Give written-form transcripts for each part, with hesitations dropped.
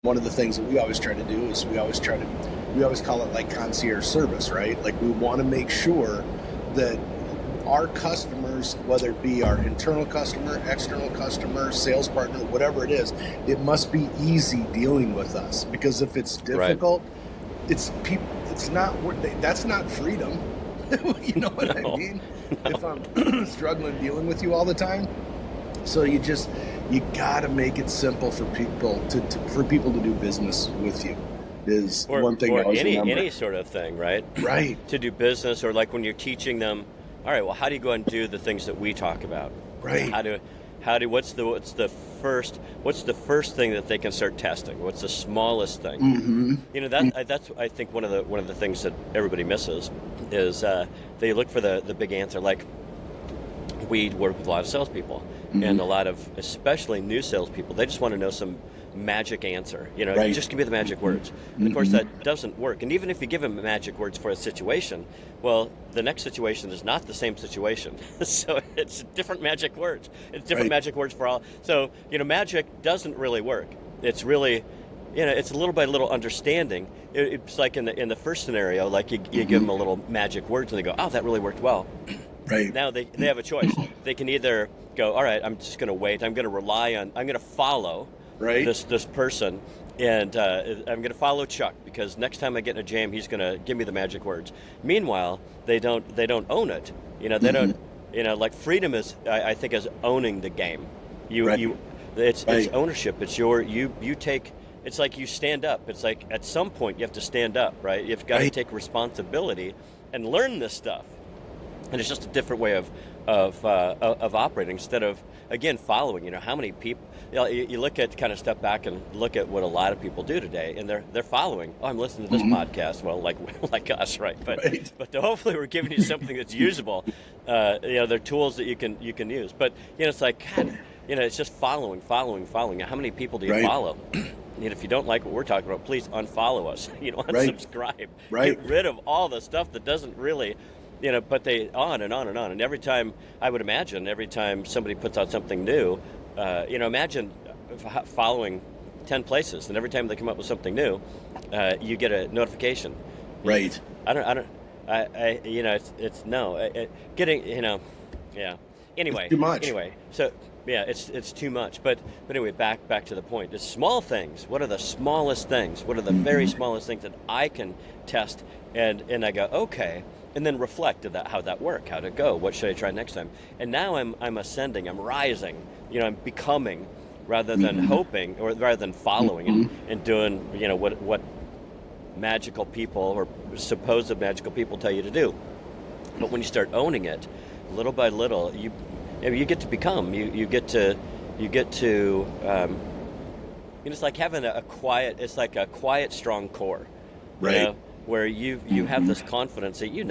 One of the things that we always try to do is we always call it like concierge service, right? Like we want to make sure that our customers, whether it be our internal customer, external customer, sales partner, whatever it is, it must be easy dealing with us. Because if it's Right. difficult, it's not, that's not freedom. You know what I No, mean? If no. I'm struggling dealing with you all the time. So you got to make it simple for people to do business with you is Or one thing I or always remember. any sort of thing, right? Right. To do business, or like when you're teaching them, all right, well, how do you go and do the things that we talk about? Right. How do what's the first thing that they can start testing? What's the smallest thing? Mm-hmm. That's I think one of the things that everybody misses is they look for the big answer. Like we work with a lot of salespeople, Mm-hmm. and a lot of especially new salespeople. They just want to know some magic answer. Right. Just give me the magic words. And of course, Mm-hmm. that doesn't work. And even if you give them magic words for a situation, well, the next situation is not the same situation. So it's different magic words. It's different Right. magic words for all. So magic doesn't really work. It's really it's a little by little understanding. It's like in the first scenario, like you give Mm-hmm. them a little magic words and they go, oh, that really worked well. Right. Now they have a choice. They can either go, all right, I'm just going to wait. I'm going to I'm going to follow Right. this person, and I'm going to follow Chuck because next time I get in a jam, he's going to give me the magic words. Meanwhile, they don't own it. They Mm-hmm. don't. Like freedom is, I think, is owning the game. You Right. you, it's Right. ownership. It's you take. It's like you stand up. It's like at some point you have to stand up, right? You've got to Right. take responsibility and learn this stuff. And it's just a different way of operating instead of, again, following. How many people? You look at, kind of step back and look at what a lot of people do today, and they're following. Oh, I'm listening to this Mm-hmm. podcast. Well, like like us, right? But Right. hopefully we're giving you something that's usable. They're tools that you can use. But it's like, God, it's just following. How many people do you Right. follow? If you don't like what we're talking about, please unfollow us. Right. Unsubscribe. Right. Get rid of all the stuff that doesn't really, but they on and on and on. And every time, I would imagine, every time somebody puts out something new, imagine following 10 places, and every time they come up with something new, you get a notification. Right. I don't, it's no, getting, yeah. It's Anyway, too much. so yeah, it's too much. But anyway, back to the point. The small things. What are the smallest things? What are the very Mm-hmm. smallest things that I can test? And I go, okay, and then reflect. How'd that work? How'd it go? What should I try next time? And now I'm ascending. I'm rising. I'm becoming, rather than Mm-hmm. hoping, or rather than following Mm-hmm. and doing what magical people or supposed magical people tell you to do. But when you start owning it, little by little, you get to become. You get to. It's like having a quiet. It's like a quiet, strong core. Right. Where you have this confidence that you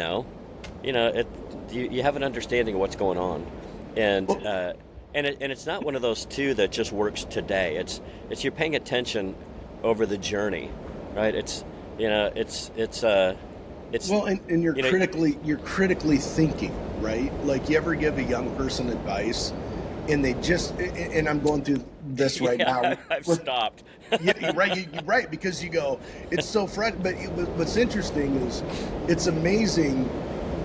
have an understanding of what's going on, and Well, it's not one of those two that just works today. It's you're paying attention over the journey, right? It's Well, and you know you're critically thinking, right? Like you ever give a young person advice, and they just and I'm going through this right yeah, now. I've stopped. Yeah, you're right. You're right, because you go, it's so fresh. But what's interesting is, it's amazing,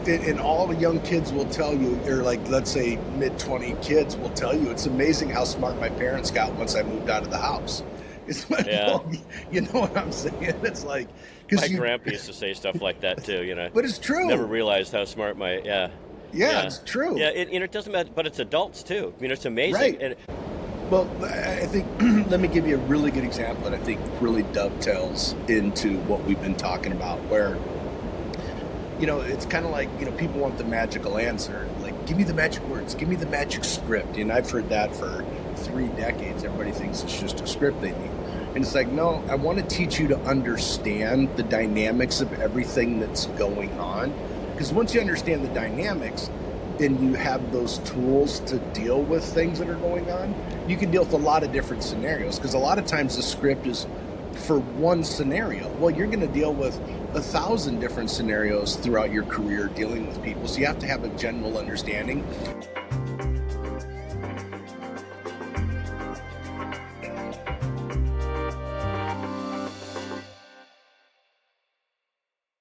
and all the young kids will tell you, or like let's say mid-20 kids will tell you, it's amazing how smart my parents got once I moved out of the house. It's like, Yeah. well, you know what I'm saying? It's like, My because grandpa used to say stuff like that too. but it's true. Never realized how smart my Yeah, yeah it's true. yeah. It doesn't matter, but it's adults too. It's amazing. Right. And Well, I think let me give you a really good example that I think really dovetails into what we've been talking about, where it's kind of like, people want the magical answer. Like, give me the magic words, give me the magic script. And I've heard that for 3 decades. Everybody thinks it's just a script they need. And it's like, no, I want to teach you to understand the dynamics of everything that's going on. Because once you understand the dynamics and you have those tools to deal with things that are going on, you can deal with a lot of different scenarios. Because a lot of times the script is for one scenario. Well, you're going to deal with 1,000 different scenarios throughout your career dealing with people. So you have to have a general understanding.